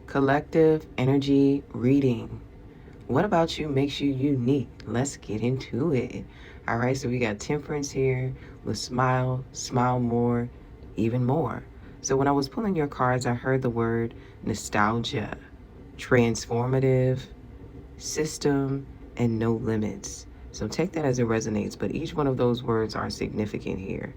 Collective energy reading. What about you makes you unique? Let's get into it. All right, so we got temperance here with smile, smile more, even more. So when I was pulling your cards, I heard the word nostalgia, transformative, system, and no limits. So take that as it resonates, but each one of those words are significant here.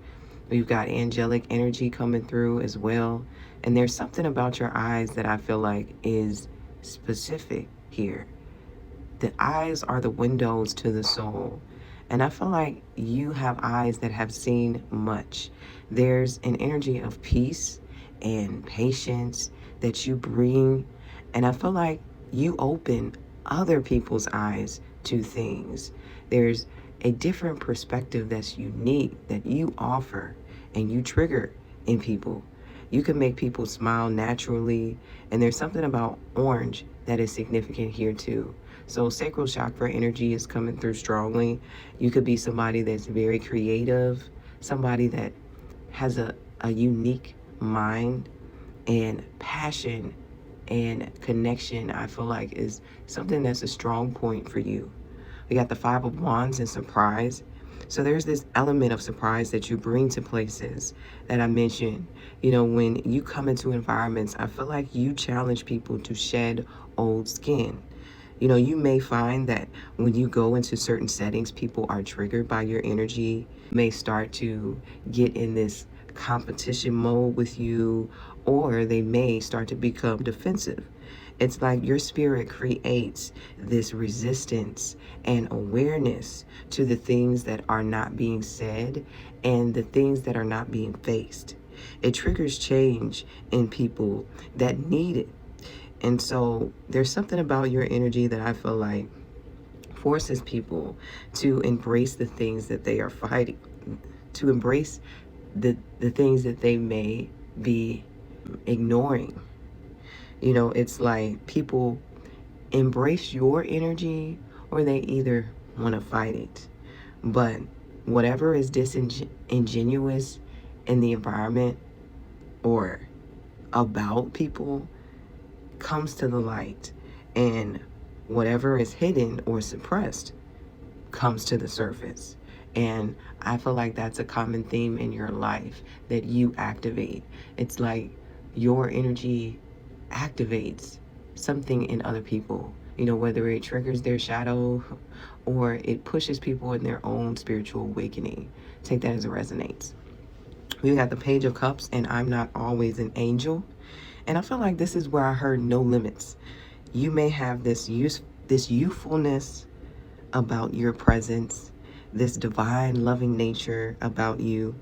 We've got angelic energy coming through as well. And there's something about your eyes that I feel like is specific here. The eyes are the windows to the soul. And I feel like you have eyes that have seen much. There's an energy of peace and patience that you bring. And I feel like you open other people's eyes to things. There's a different perspective that's unique that you offer and you trigger in people. You can make people smile naturally. And there's something about orange that is significant here too. So sacral chakra energy is coming through strongly. You could be somebody that's very creative, somebody that has a unique mind, and passion and connection, I feel like, is something that's a strong point for you. We got the Five of Wands and surprise. So there's this element of surprise that you bring to places that I mentioned. When you come into environments, I feel like you challenge people to shed old skin. You may find that when you go into certain settings, people are triggered by your energy, may start to get in this competition mode with you, or they may start to become defensive. It's like your spirit creates this resistance and awareness to the things that are not being said and the things that are not being faced. It triggers change in people that need it. And so there's something about your energy that I feel like forces people to embrace the things that they are fighting, to embrace the things that they may be ignoring. It's like people embrace your energy or they either want to fight it. But whatever is disingenuous in the environment or about people comes to the light, and whatever is hidden or suppressed comes to the surface. And I feel like that's a common theme in your life that you activate. It's like your energy activates something in other people, whether it triggers their shadow or it pushes people in their own spiritual awakening. Take that as it resonates. We got the Page of Cups and I'm not always an angel. And I feel like this is where I heard no limits. You may have this youthfulness about your presence, this divine loving nature about you.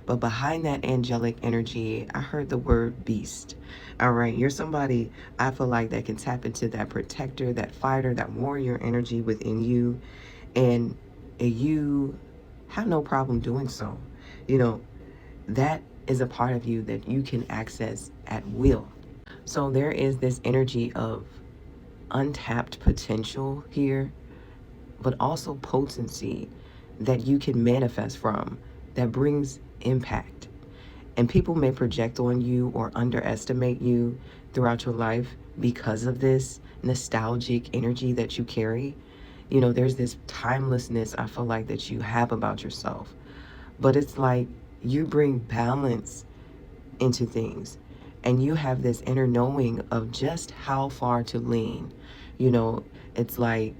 But behind that angelic energy, I heard the word beast. All right, you're somebody I feel like that can tap into that protector, that fighter, that warrior energy within you. And you have no problem doing so. That is a part of you that you can access at will. So there is this energy of untapped potential here, but also potency that you can manifest from that brings impact. And people may project on you or underestimate you throughout your life because of this nostalgic energy that you carry. There's this timelessness I feel like that you have about yourself. But it's like you bring balance into things. And you have this inner knowing of just how far to lean. It's like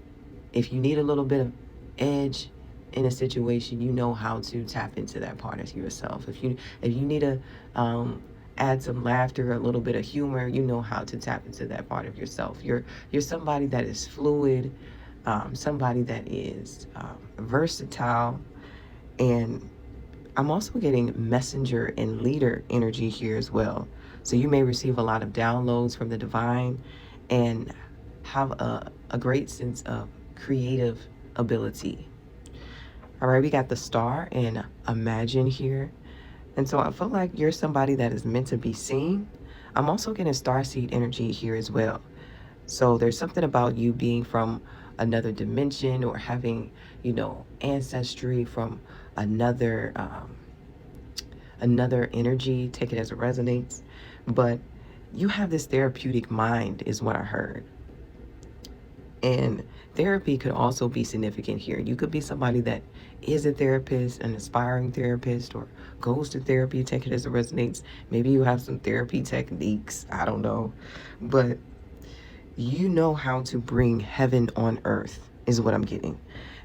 if you need a little bit of edge in a situation, you know how to tap into that part of yourself. If you need to add some laughter, a little bit of humor, you know how to tap into that part of yourself. You're somebody that is fluid, somebody that is versatile, and I'm also getting messenger and leader energy here as well. So you may receive a lot of downloads from the divine and have a great sense of creative ability. All right, we got the star and imagine here. And so I feel like you're somebody that is meant to be seen. I'm also getting starseed energy here as well. So there's something about you being from another dimension or having, ancestry from another energy. Take it as it resonates. But you have this therapeutic mind, is what I heard. And therapy could also be significant here. You could be somebody that is a therapist, an aspiring therapist, or goes to therapy, take it as it resonates. Maybe you have some therapy techniques, I don't know. But you know how to bring heaven on earth, is what I'm getting.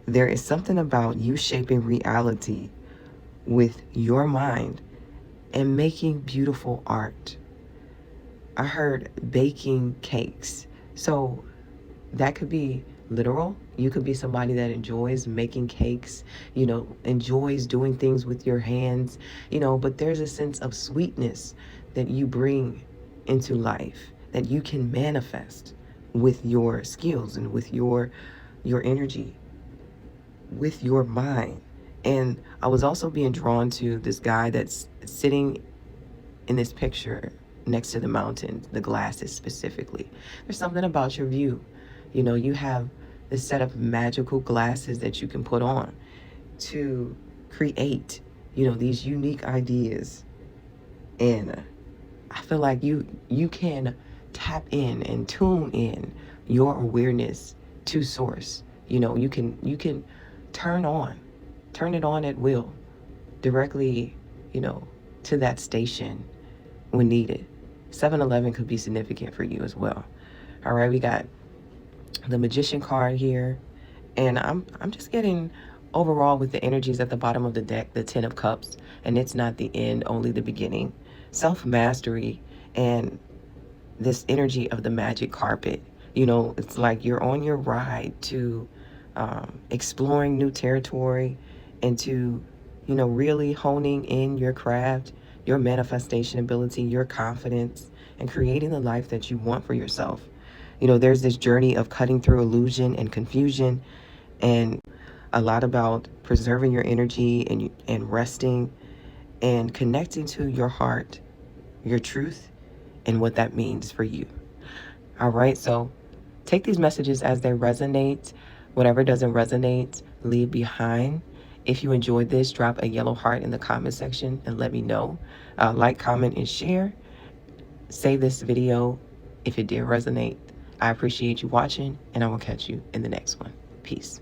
There is something about you shaping reality with your mind and making beautiful art. I heard baking cakes. So that could be literal. You could be somebody that enjoys making cakes, enjoys doing things with your hands, but there's a sense of sweetness that you bring into life that you can manifest with your skills and with your energy, with your mind. And I was also being drawn to this guy that's sitting in this picture next to the mountain, the glasses specifically. There's something about your view. You have this set of magical glasses that you can put on to create, these unique ideas. And I feel like you can tap in and tune in your awareness to source. You can turn it on at will, directly, to that station when needed. 7-Eleven could be significant for you as well. All right, we got the Magician card here, and I'm just getting overall with the energies at the bottom of the deck, the 10 of Cups, and it's not the end, only the beginning. Self-mastery and this energy of the magic carpet. It's like you're on your ride to exploring new territory and to, really honing in your craft, your manifestation ability, your confidence, and creating the life that you want for yourself. There's this journey of cutting through illusion and confusion, and a lot about preserving your energy and resting and connecting to your heart, your truth, and what that means for you. All right, so take these messages as they resonate. Whatever doesn't resonate, leave behind. If you enjoyed this, drop a yellow heart in the comment section and let me know. Like, comment, and share. Save this video if it did resonate. I appreciate you watching, and I will catch you in the next one. Peace.